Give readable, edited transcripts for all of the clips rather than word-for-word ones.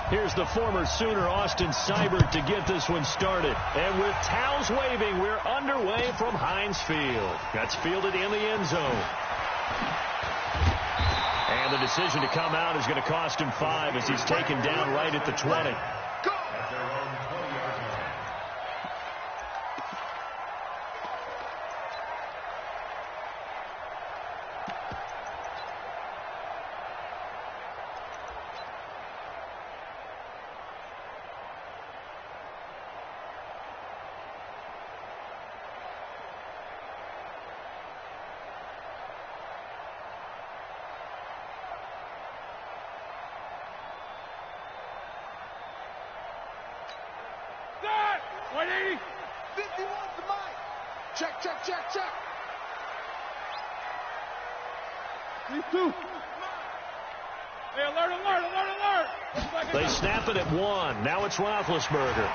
Here's the former Sooner, Austin Seibert, to get this one started. And with towels waving, we're underway from Heinz Field. That's fielded in the end zone. And the decision to come out is going to cost him 5 as he's taken down right at the 20. They snap it at 1. Now it's Roethlisberger.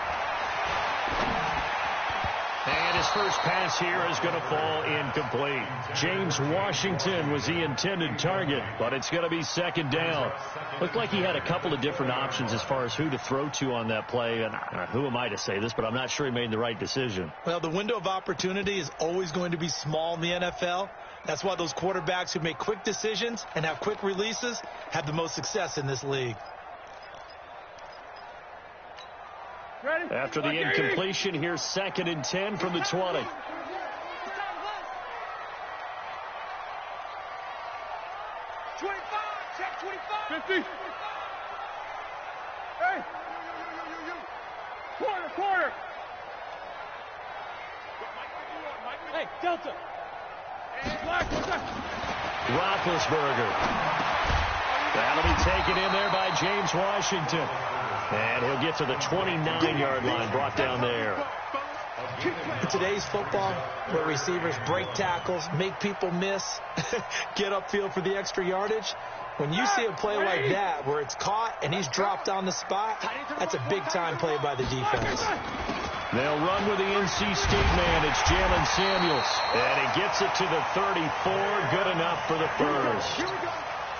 And his first pass here is going to fall incomplete. James Washington was the intended target, but it's going to be second down. Looked like he had a couple of different options as far as who to throw to on that play. And who am I to say this, but I'm not sure he made the right decision. Well, the window of opportunity is always going to be small in the NFL. That's why those quarterbacks who make quick decisions and have quick releases have the most success in this league. After the incompletion, here's 2nd and 10 from the 20. 50. Hey. Quarter. Hey, Delta. Roethlisberger. That'll be taken in there by James Washington. And he'll get to the 29-yard line, brought down there. In today's football, where receivers break tackles, make people miss, get upfield for the extra yardage, when you see a play like that where it's caught and he's dropped on the spot, that's a big-time play by the defense. They'll run with the NC State man. It's Jalen Samuels. And he gets it to the 34. Good enough for the first.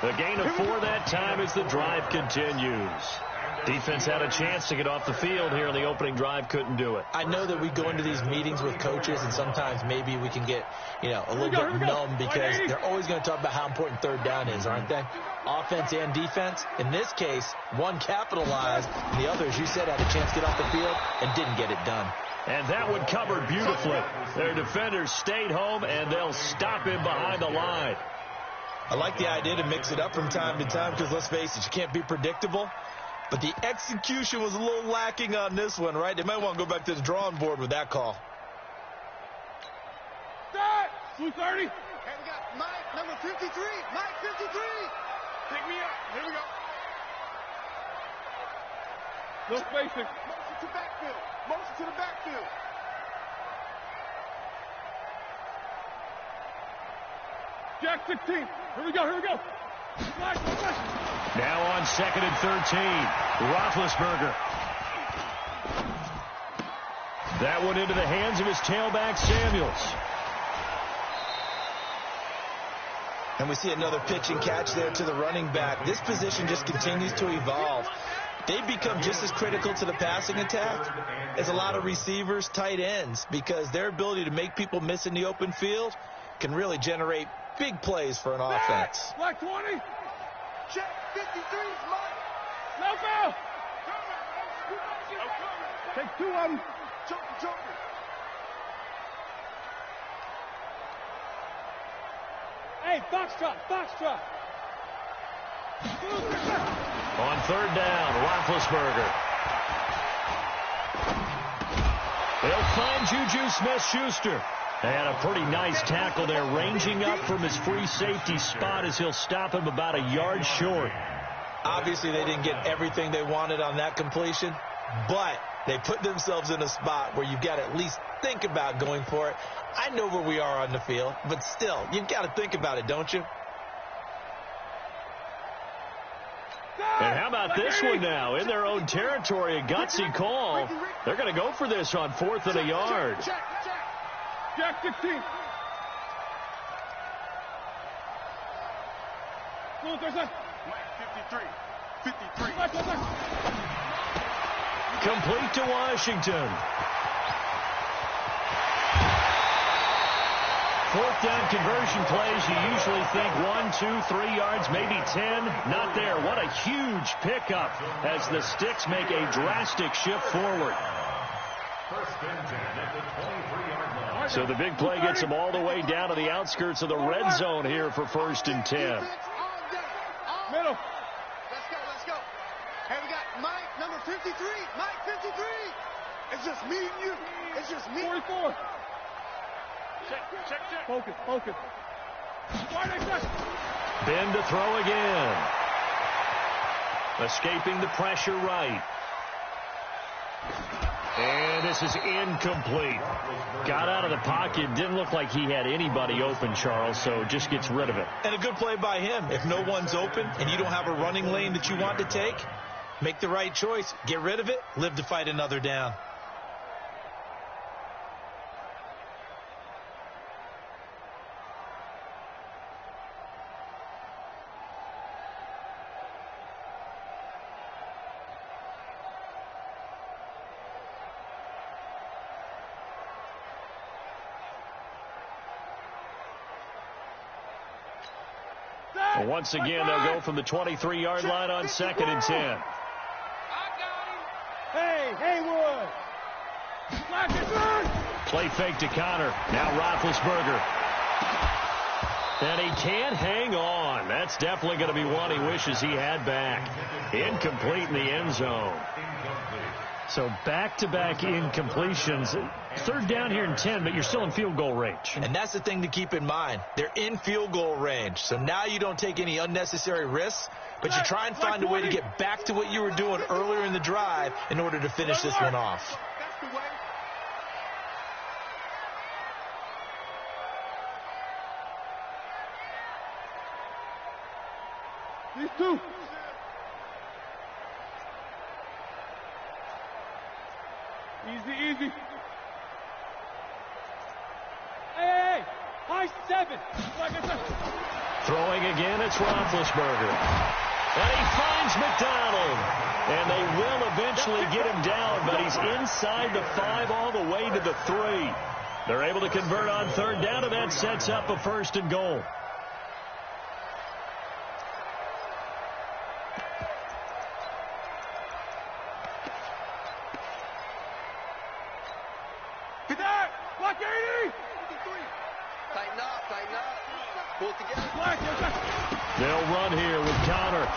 The gain of 4 that time as the drive continues. Defense had a chance to get off the field here in the opening drive, couldn't do it. I know that we go into these meetings with coaches, and sometimes maybe we can get, a little bit numb because they're always going to talk about how important third down is, aren't they? Offense and defense. In this case, one capitalized, and the other, as you said, had a chance to get off the field and didn't get it done. And that one covered beautifully. Their defenders stayed home, and they'll stop him behind the line. I like the idea to mix it up from time to time because, let's face it, you can't be predictable. But the execution was a little lacking on this one, right? They might want to go back to the drawing board with that call. Start! 230. And we got Mike, number 53. Mike, 53. Pick me up. Here we go. No spacing. Motion to backfield. Motion to the backfield. Jack 16. Here we go. Now on 2nd and 13. Roethlisberger. That one into the hands of his tailback, Samuels. And we see another pitch and catch there to the running back. This position just continues to evolve. They've become just as critical to the passing attack as a lot of receivers, tight ends, because their ability to make people miss in the open field can really generate big plays for an offense. Black 20. Check 53's Mike. No foul. Take 2 of them. Joker. Hey, Foxtrot. On 3rd down, Roethlisberger. They'll find Juju Smith-Schuster. And a pretty nice tackle there, ranging up from his free safety spot as he'll stop him about a yard short. Obviously, they didn't get everything they wanted on that completion, but they put themselves in a spot where you've got to at least think about going for it. I know where we are on the field, but still, you've got to think about it, don't you? And how about this one now? In their own territory, a gutsy call. They're going to go for this on 4th and a yard. Jack 16. Mike 53. 53. Complete to Washington. Fourth down conversion plays, you usually think 1, 2, 3 yards, maybe 10. Not there. What a huge pickup as the Sticks make a drastic shift forward. So the big play gets them all the way down to the outskirts of the red zone here for 1st and 10. Middle. Let's go. Hey, we got Mike, number 53. Mike, 53. It's just me and you. It's just me. 44. Check. Focus. Ben to throw again. Escaping the pressure right. And this is incomplete. Got out of the pocket. Didn't look like he had anybody open, Charles, so just gets rid of it. And a good play by him. If no one's open and you don't have a running lane that you want to take, make the right choice. Get rid of it. Live to fight another down. Well, once again, they'll go from the 23-yard line on 2nd and 10. I got him. Hey, Haywood. Play fake to Connor. Now Roethlisberger. And he can't hang on. That's definitely going to be one he wishes he had back. Incomplete in the end zone. So back-to-back incompletions. 3rd down here and 10, but you're still in field goal range. And that's the thing to keep in mind. They're in field goal range. So now you don't take any unnecessary risks, but you try and find a way to get back to what you were doing earlier in the drive in order to finish this one off. That's the way. These two. Easy. Hey, high 7. Throwing again, it's Roethlisberger. And he finds McDonald. And they will eventually get him down, but he's inside the 5 all the way to the 3. They're able to convert on 3rd down, and that sets up a 1st and goal. They'll run here with Connor.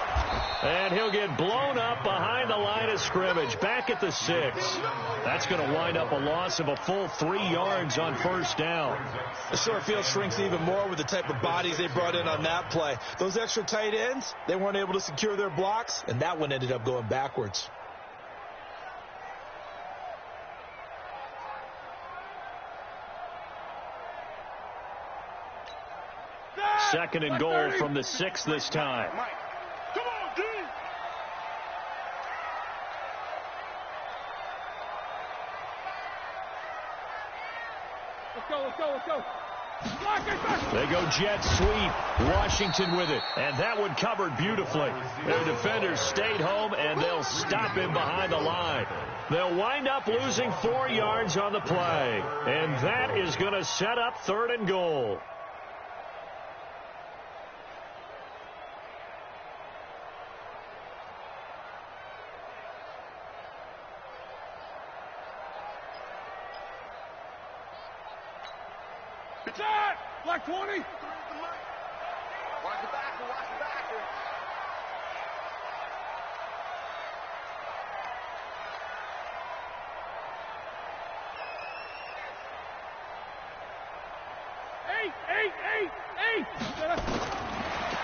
And he'll get blown up behind the line of scrimmage. Back at the 6. That's going to wind up a loss of a full 3 yards on 1st down. The short field shrinks even more with the type of bodies they brought in on that play. Those extra tight ends, they weren't able to secure their blocks, and that one ended up going backwards. Second and goal from the 6 this time. Mike, come on, D. Let's go. They go jet sweep. Washington with it. And that one covered beautifully. Their defenders stayed home, and they'll stop him behind the line. They'll wind up losing 4 yards on the play. And that is going to set up 3rd and goal. Black 20. Watch the backer. Eight.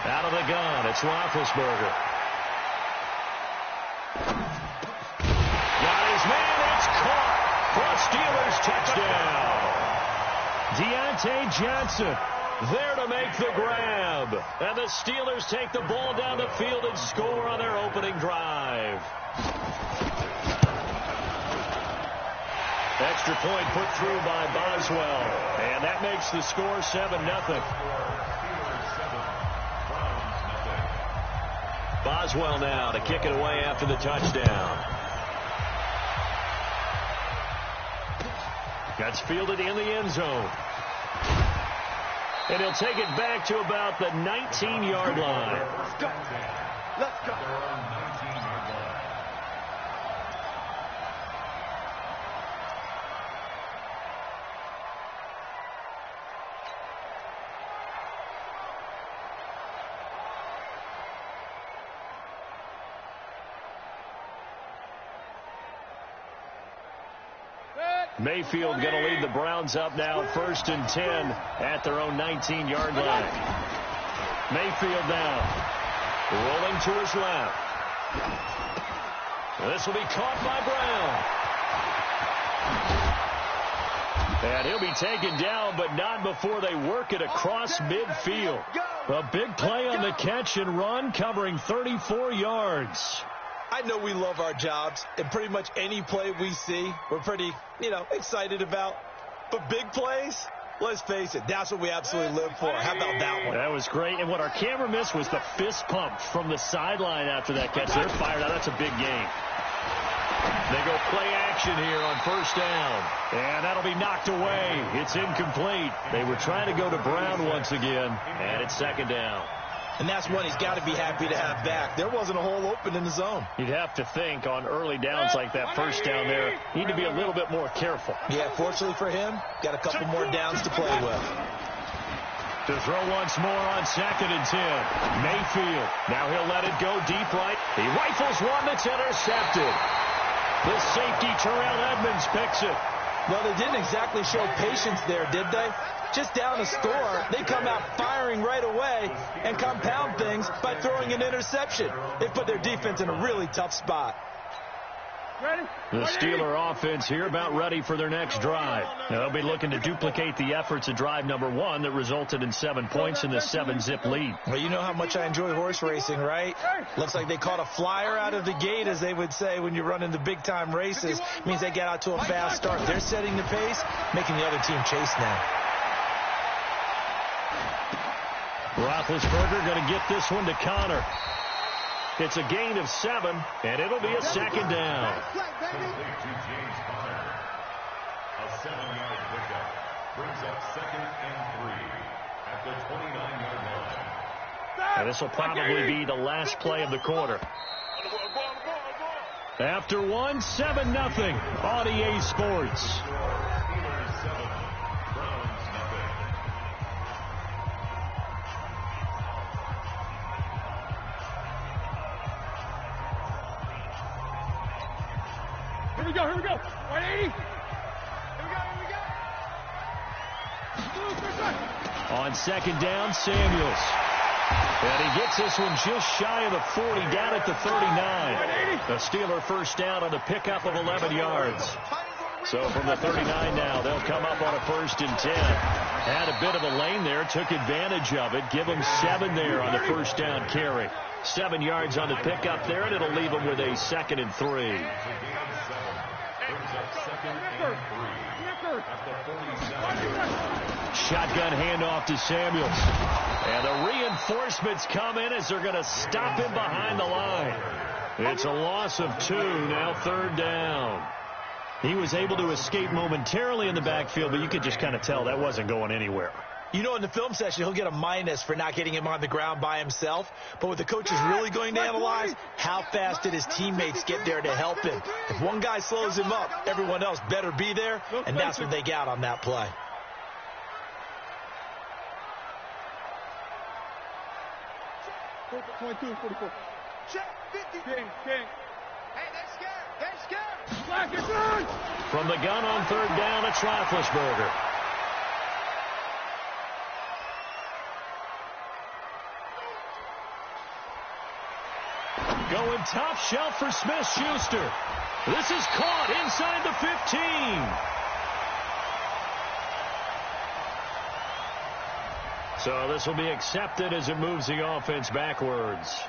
Out of the gun, it's Roethlisberger. Got his man, it's caught for a Steelers touchdown. Deontay Johnson there to make the grab. And the Steelers take the ball down the field and score on their opening drive. Extra point put through by Boswell. And that makes the score 7-0. Boswell now to kick it away after the touchdown. That's fielded in the end zone. And he'll take it back to about the 19-yard line. Let's go. Let's go. Mayfield going to lead the Browns up now, 1st and 10 at their own 19-yard line. Mayfield now rolling to his left. This will be caught by Brown. And he'll be taken down, but not before they work it across midfield. A big play on the catch and run, covering 34 yards. I know we love our jobs, and pretty much any play we see, we're pretty, excited about. But big plays, let's face it, that's what we absolutely live for. How about that one? That was great, and what our camera missed was the fist pump from the sideline after that catch. They're fired out. That's a big game. They go play action here on 1st down, and that'll be knocked away. It's incomplete. They were trying to go to Brown once again, and it's 2nd down. And that's one he's got to be happy to have back. There wasn't a hole open in the zone. You'd have to think on early downs like that 1st down there, need to be a little bit more careful. Yeah, fortunately for him, got a couple more downs to play with. To throw once more on 2nd and 10. Mayfield. Now he'll let it go deep right. He rifles one that's intercepted. The safety, Terrell Edmonds, picks it. Well, they didn't exactly show patience there, did they? Just down a score, they come out firing right away and compound things by throwing an interception. They put their defense in a really tough spot. The Steeler offense here about ready for their next drive. Now, they'll be looking to duplicate the efforts of drive number 1 that resulted in 7 points in the 7-zip lead. Well, you know how much I enjoy horse racing, right? Looks like they caught a flyer out of the gate, as they would say when you're running the big-time races. It means they get out to a fast start. They're setting the pace, making the other team chase now. Roethlisberger going to get this one to Connor. It's a gain of 7, and it'll be a 2nd down. A 7-yard pickup brings up 2nd and 3 at the 29-yard line. And this will probably be the last play of the quarter. After 1, 7-0 on EA Sports. Here we go. 180. On 2nd down, Samuels. And he gets this one just shy of the 40, down at the 39. The Steeler 1st down on the pickup of 11 yards. So from the 39 now, they'll come up on a 1st and 10. Had a bit of a lane there, took advantage of it. Give them 7 there on the 1st down carry. 7 yards on the pickup there, and it'll leave them with a 2nd and 3. Shotgun handoff to Samuels. And the reinforcements come in as they're going to stop him behind the line. It's a loss of 2, now 3rd down. He was able to escape momentarily in the backfield, but you could just kind of tell that wasn't going anywhere. You know, in the film session, he'll get a minus for not getting him on the ground by himself. But what the coach is really going to analyze, how fast did his teammates get there to help him? If one guy slows him up, everyone else better be there, and that's what they got on that play. Check 50. King. Hey, they're scared. Black is on. From the gun on 3rd down, it's Roethlisberger. Going top shelf for Smith-Schuster. This is caught inside the 15. So this will be accepted as it moves the offense backwards.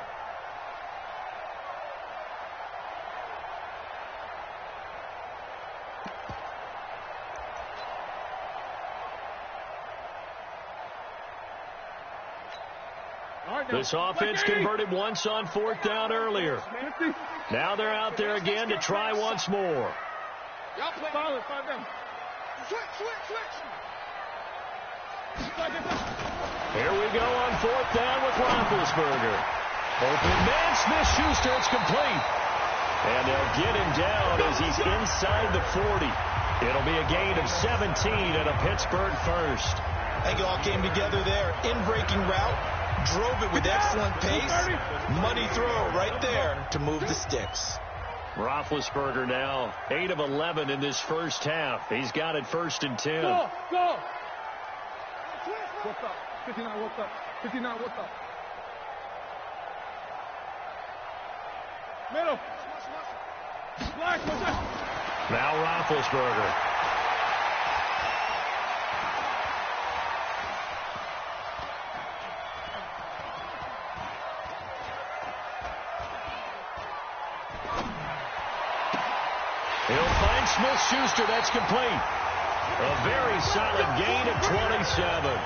This offense converted once on 4th down earlier. Now they're out there again to try once more. Y'all play. Solid, 5 down. Switch. Here we go on 4th down with Roethlisberger. Open man, Smith-Schuster, it's complete. And they'll get him down as he's inside the 40. It'll be a gain of 17 and a Pittsburgh first. I think it all came together there. In-breaking route, drove it with excellent pace. Money throw right there to move the sticks. Roethlisberger now 8 of 11 in this first half. He's got it 1st and 10. Go! What's up? 59, what's up? 59, what's up? Middle. Black, what's up? Now Roethlisberger. He'll find Smith-Schuster. That's complete. A very solid gain of 27.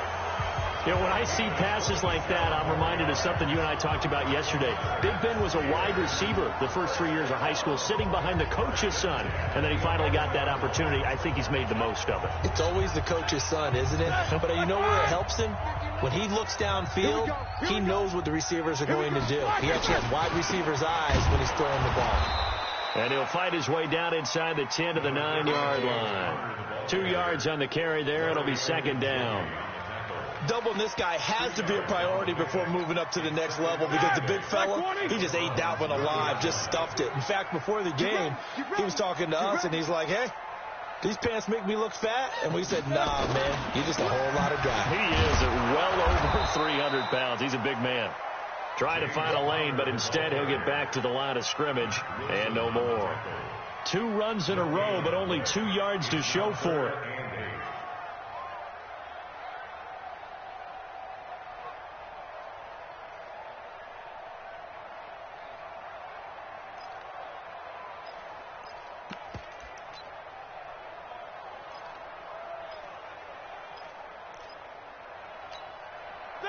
You know, when I see passes like that, I'm reminded of something you and I talked about yesterday. Big Ben was a wide receiver the first 3 years of high school, sitting behind the coach's son, and then he finally got that opportunity. I think he's made the most of it. It's always the coach's son, isn't it? But you know where it helps him? When he looks downfield, he knows what the receivers are going to do. He actually has wide receivers' eyes when he's throwing the ball. And he'll fight his way down inside the 10 to the 9-yard line. 2 yards on the carry there. It'll be 2nd down. Doubling this guy has to be a priority before moving up to the next level because the big fella, he just ate that one alive, just stuffed it. In fact, before the game, he was talking to us, and he's like, hey, these pants make me look fat? And we said, nah, man, you're just a whole lot of guy. He is at well over 300 pounds. He's a big man. Trying to find a lane, but instead he'll get back to the line of scrimmage and no more. 2 runs in a row, but only 2 yards to show for it.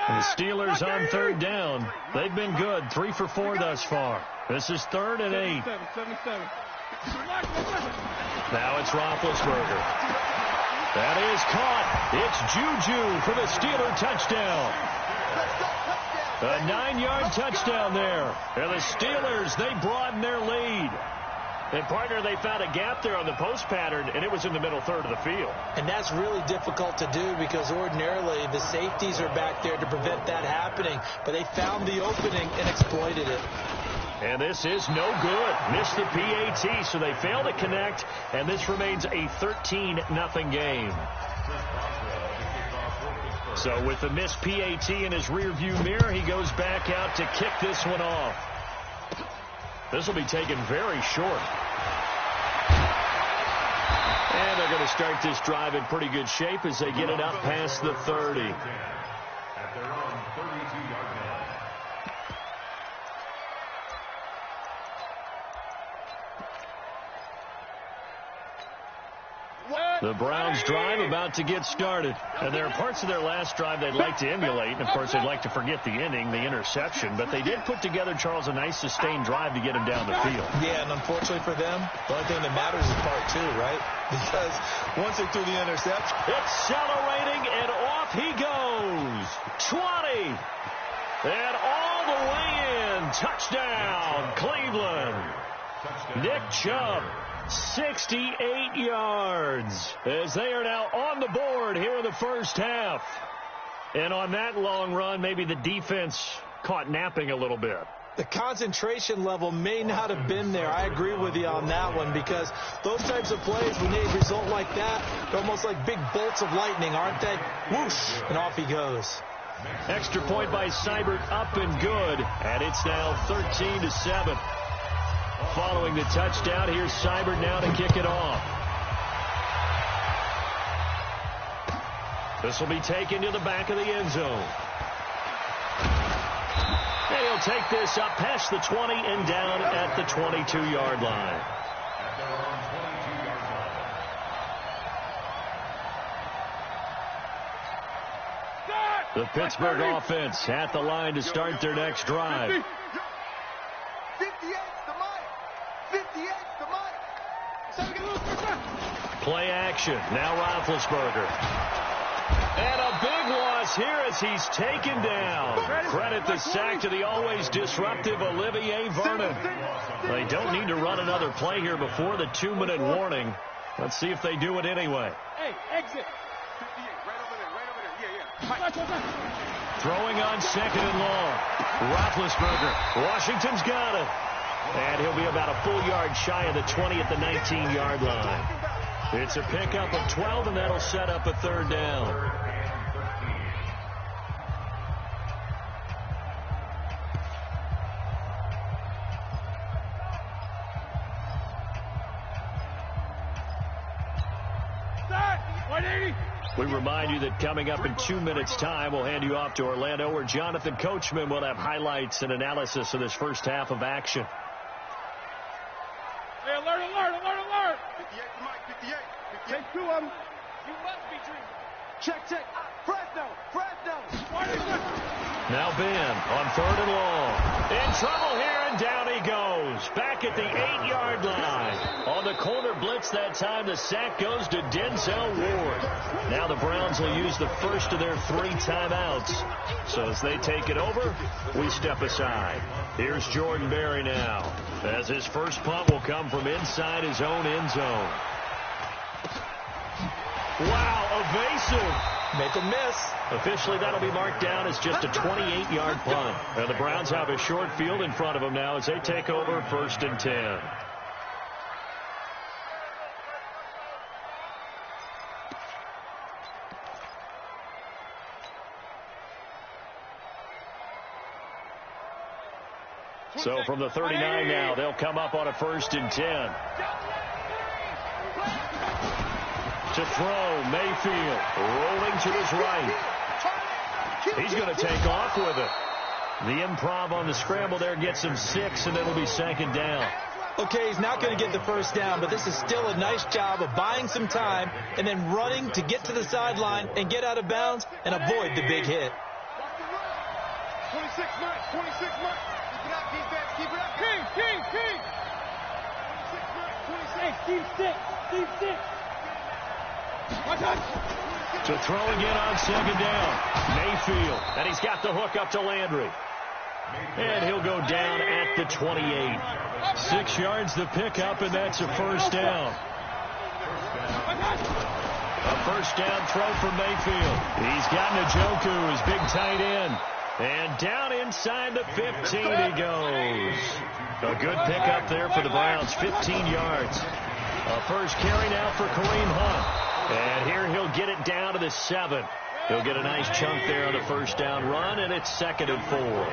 The Steelers on 3rd down. They've been good. 3 for 4 thus far. This is 3rd and 8. Now it's Roethlisberger. That is caught. It's Juju for the Steeler touchdown. A 9-yard touchdown there. And the Steelers, they broaden their lead. And, partner, they found a gap there on the post pattern, and it was in the middle 3rd of the field. And that's really difficult to do because ordinarily the safeties are back there to prevent that happening. But they found the opening and exploited it. And this is no good. Missed the PAT, so they fail to connect, and this remains a 13-0 game. So with the missed PAT in his rearview mirror, he goes back out to kick this one off. This will be taken very short. And they're going to start this drive in pretty good shape as they get it up past the 30. At their own 32-yard line. The Browns drive about to get started. And there are parts of their last drive they'd like to emulate. And, of course, they'd like to forget the inning, the interception. But they did put together, Charles, a nice sustained drive to get him down the field. Yeah, and unfortunately for them, the only thing that matters is part 2, right? Because once they threw the interception, accelerating, and off he goes. 20. And all the way in. Touchdown, Cleveland. Nick Chubb. 68 yards as they are now on the board here in the first half. And on that long run, maybe the defense caught napping a little bit. The concentration level may not have been there. I agree with you on that one because those types of plays, when they result like that, they're almost like big bolts of lightning, aren't they? Whoosh, and off he goes. Extra point by Seibert, up and good. And it's now 13-7. Following the touchdown, here's Seibert now to kick it off. This will be taken to the back of the end zone. And he'll take this up past the 20 and down at the 22-yard line. At their own 22-yard line. The Pittsburgh offense at the line to start their next drive. 58's the mic. 58's the mic. Play action. Now Roethlisberger. And a big loss here as he's taken down. Credit the sack to the always disruptive Olivier Vernon. They don't need to run another play here before the 2-minute warning. Let's see if they do it anyway. Hey, exit. 58, right over there. Yeah. Throwing on 2nd and long. Roethlisberger. Washington's got it. And he'll be about a full yard shy of the 20 at the 19-yard line. It's a pickup of 12, and that'll set up a 3rd down. We remind you that coming up in 2 minutes' time, we'll hand you off to Orlando, where Jonathan Coachman will have highlights and analysis of this first half of action. Hey, alert, alert, alert, alert. 58 to Mike, 58. Take 2 of them. You must be dreaming. Check. Fresno. Now Ben on 3rd and long. In trouble here, and down he goes. Back at the 8-yard line. On the corner blitz that time, the sack goes to Denzel Ward. Now the Browns will use the first of their 3 timeouts. So as they take it over, we step aside. Here's Jordan Berry now, as his first punt will come from inside his own end zone. Wow, evasive. Make a miss. Officially, that'll be marked down as just a 28-yard punt. And the Browns have a short field in front of them now as they take over 1st and 10. So from the 39 now, they'll come up on a 1st and 10. To throw, Mayfield rolling to his right. He's going to take off with it. The improv on the scramble there gets him 6, and it'll be 2nd down. Okay, he's not going to get the first down, but this is still a nice job of buying some time and then running to get to the sideline and get out of bounds and avoid the big hit. 26 Mike. Keep it up, defense. Keep it up. King. 26 Mike. 26. Keep 6. To throw again on 2nd down. Mayfield. And he's got the hook up to Landry. And he'll go down at the 28. 6 yards the pickup, and that's a 1st down. A 1st down throw for Mayfield. He's got Njoku, his big tight end. And down inside the 15 he goes. A good pickup there for the Browns. 15 yards. A first carry now for Kareem Hunt. And here he'll get it down to the 7. He'll get a nice chunk there on the 1st down run, and it's 2nd and 4. Regular.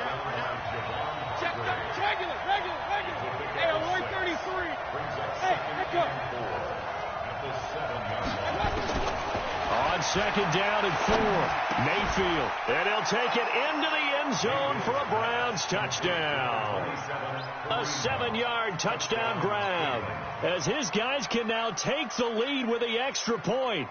Hey, on 133. Hey, let's go. On 2nd down and 4, Mayfield. And he'll take it into the end zone for a Browns touchdown. A 7-yard touchdown grab, as his guys can now take the lead with the extra point.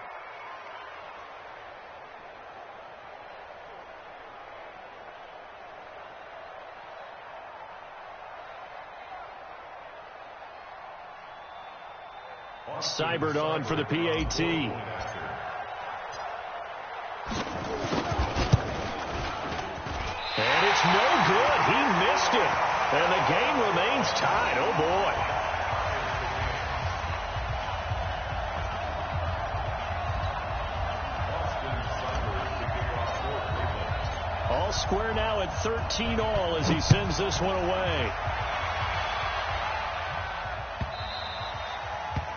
Seibert on for the PAT. And it's no good. He missed it. And the game remains tied. Oh, boy. All square now at 13 all as he sends this one away.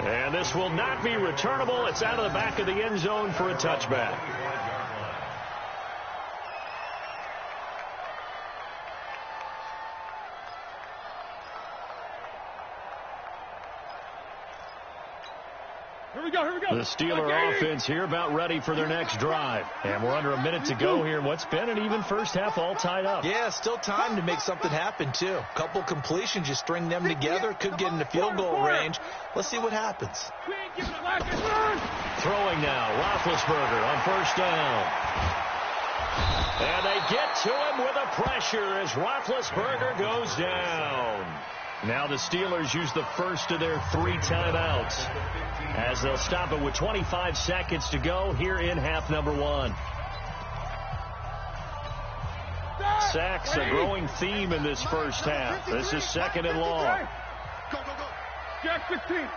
And this will not be returnable. It's out of the back of the end zone for a touchback. Here we go. The Steeler offense here about ready for their next drive. And we're under a minute to go here. What's been an even first half, all tied up. Yeah, still time to make something happen, too. A couple completions, you string them together, could get into field goal range. Let's see what happens. Throwing now, Roethlisberger on 1st down. And they get to him with a pressure as Roethlisberger goes down. Now the Steelers use the first of their 3 timeouts as they'll stop it with 25 seconds to go here in half number 1. Sacks a growing theme in this first half. This is 2nd and long. Go, go, go. Jack 15.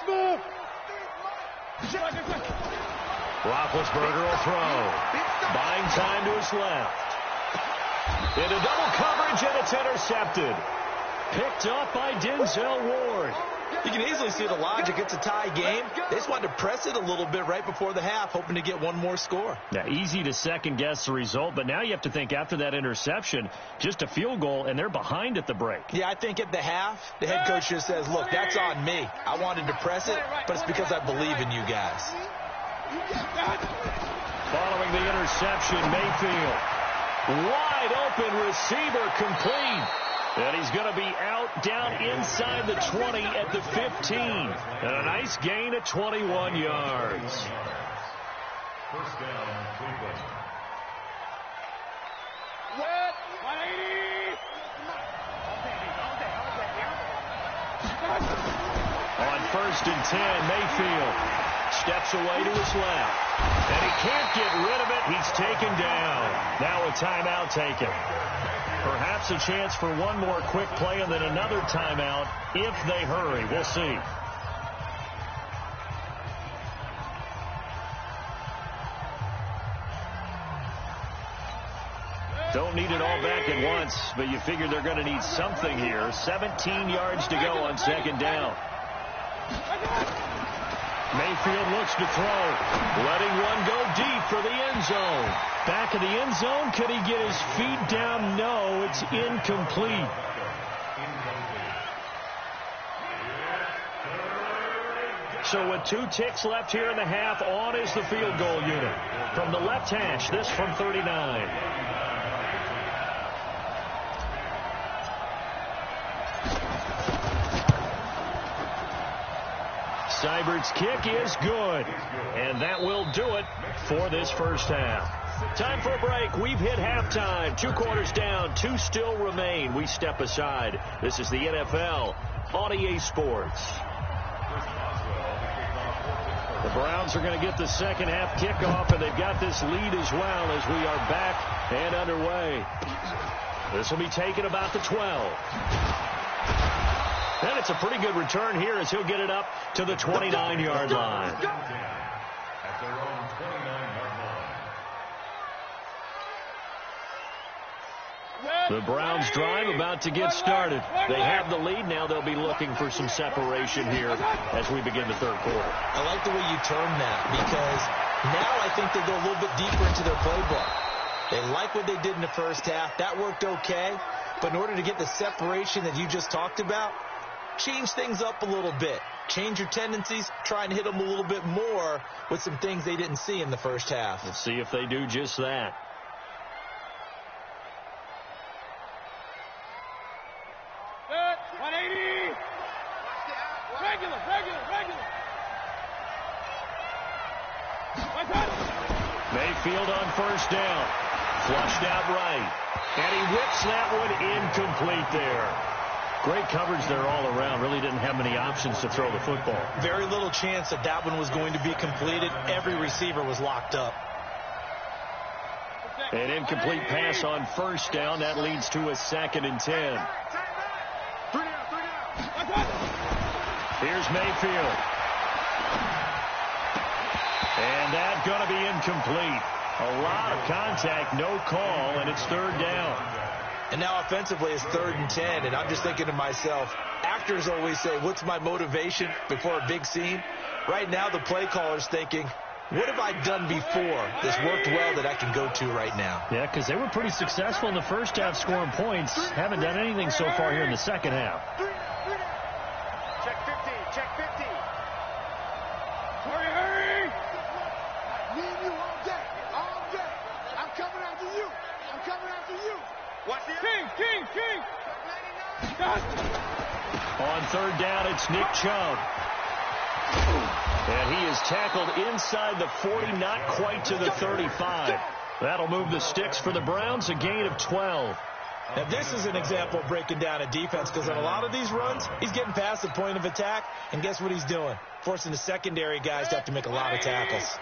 Smooth. Roethlisberger will throw. Buying time to his left. Into double coverage, and it's intercepted. Picked up by Denzel Ward. You can easily see the logic. It's a tie game. They just wanted to press it a little bit right before the half, hoping to get one more score. Now, easy to second-guess the result, but now you have to think after that interception, just a field goal, and they're behind at the break. Yeah, I think at the half, the head coach just says, look, that's on me. I wanted to press it, but it's because I believe in you guys. Following the interception, Mayfield. Wide open receiver complete. And he's going to be out down inside the 20 at the 15. And a nice gain of 21 yards. First down, Cleveland. What? 180. On 1st and 10, Mayfield steps away to his left. And he can't get rid of it. He's taken down. Now a timeout taken. Perhaps a chance for one more quick play and then another timeout if they hurry. We'll see. Don't need it all back at once, but you figure they're going to need something here. 17 yards to go on 2nd down. Mayfield looks to throw, letting one go deep for the end zone. Back of the end zone, could he get his feet down? No, it's incomplete. So with 2 ticks left here in the half, on is the field goal unit. From the left hash, this from 39. Seibert's kick is good, and that will do it for this first half. Time for a break. We've hit halftime. 2 quarters down, 2 still remain. We step aside. This is the NFL on EA Sports. The Browns are going to get the second half kickoff, and they've got this lead as well as we are back and underway. This will be taken about the 12. And it's a pretty good return here as he'll get it up to the 29-yard line. At their own 29-yard line. The Browns drive about to get started. They have the lead. Now they'll be looking for some separation here as we begin the third quarter. I like the way you term that because now I think they go a little bit deeper into their playbook. They like what they did in the first half. That worked okay. But in order to get the separation that you just talked about, change things up a little bit. Change your tendencies. Try and hit them a little bit more with some things they didn't see in the first half. Let's see if they do just that. Good. 180. Regular. Mayfield on first down. Flushed out right. And he whips that one incomplete there. Great coverage there all around. Really didn't have many options to throw the football. Very little chance that that one was going to be completed. Every receiver was locked up. An incomplete pass on first down. That leads to a 2nd and 10. Here's Mayfield. And that's going to be incomplete. A lot of contact, no call, and it's 3rd down. And now offensively it's 3rd and 10, and I'm just thinking to myself, actors always say, what's my motivation before a big scene? Right now the play caller's thinking, what have I done before that's worked well that I can go to right now? Yeah, because they were pretty successful in the first half scoring points. Haven't done anything so far here in the second half. Check 50. Hurry. Me and you all day. I'm coming after you. Watch the King. On 3rd down, it's Nick Chubb. And he is tackled inside the 40, not quite to the 35. That'll move the sticks for the Browns, a gain of 12. Now, this is an example of breaking down a defense, because on a lot of these runs, he's getting past the point of attack, and guess what he's doing? Forcing the secondary guys to have to make a lot of tackles.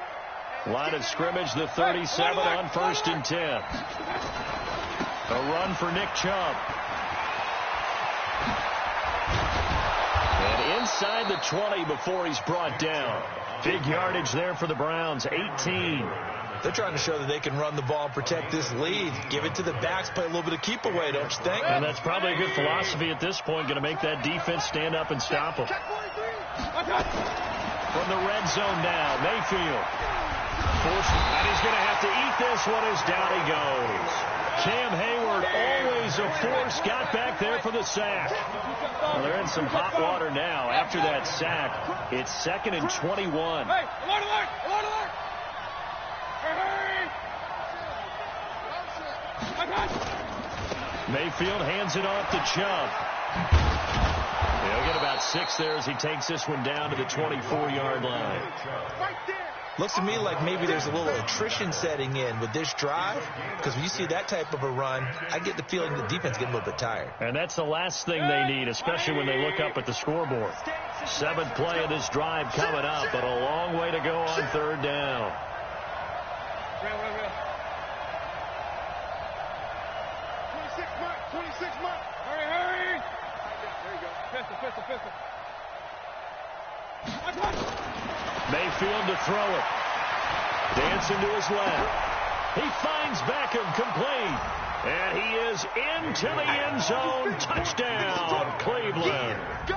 Line of scrimmage, the 37 on 1st and 10. A run for Nick Chubb. And inside the 20 before he's brought down. Big yardage there for the Browns, 18. They're trying to show that they can run the ball and protect this lead. Give it to the backs, play a little bit of keep away, don't you think? And that's probably a good philosophy at this point, going to make that defense stand up and stop them. From the red zone now, Mayfield. And he's going to have to eat this one as down he goes. Cam Hayward, always a force, got back there for the sack. Well, they're in some hot water now. After that sack, it's 2nd and 21. Hey, alert, alert, alert, alert. Mayfield hands it off to Chubb. He'll get about 6 there as he takes this one down to the 24-yard line. Looks to me like maybe there's a little attrition setting in with this drive, because when you see that type of a run, I get the feeling the defense getting a little bit tired. And that's the last thing they need, especially when they look up at the scoreboard. 7th play of this drive coming up, but a long way to go on 3rd down. 26 months. Hurry, hurry. There you go. Pistol. Mayfield to throw it. Dancing to his left. He finds Beckham complete. And he is into the end zone. Touchdown, Cleveland. Go.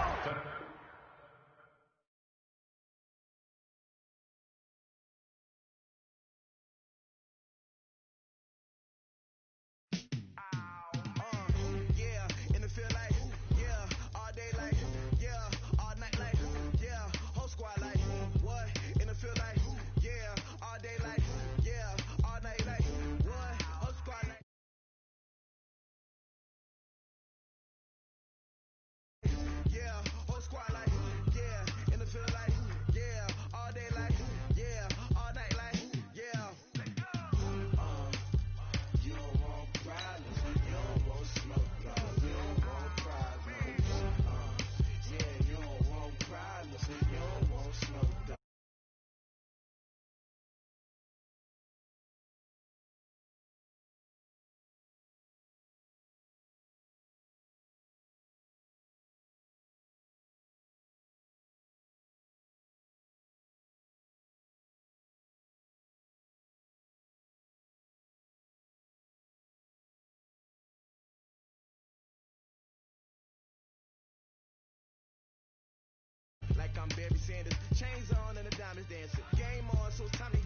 Like I'm Barry Sanders, chains on and the diamonds dancing. Game on, so it's time to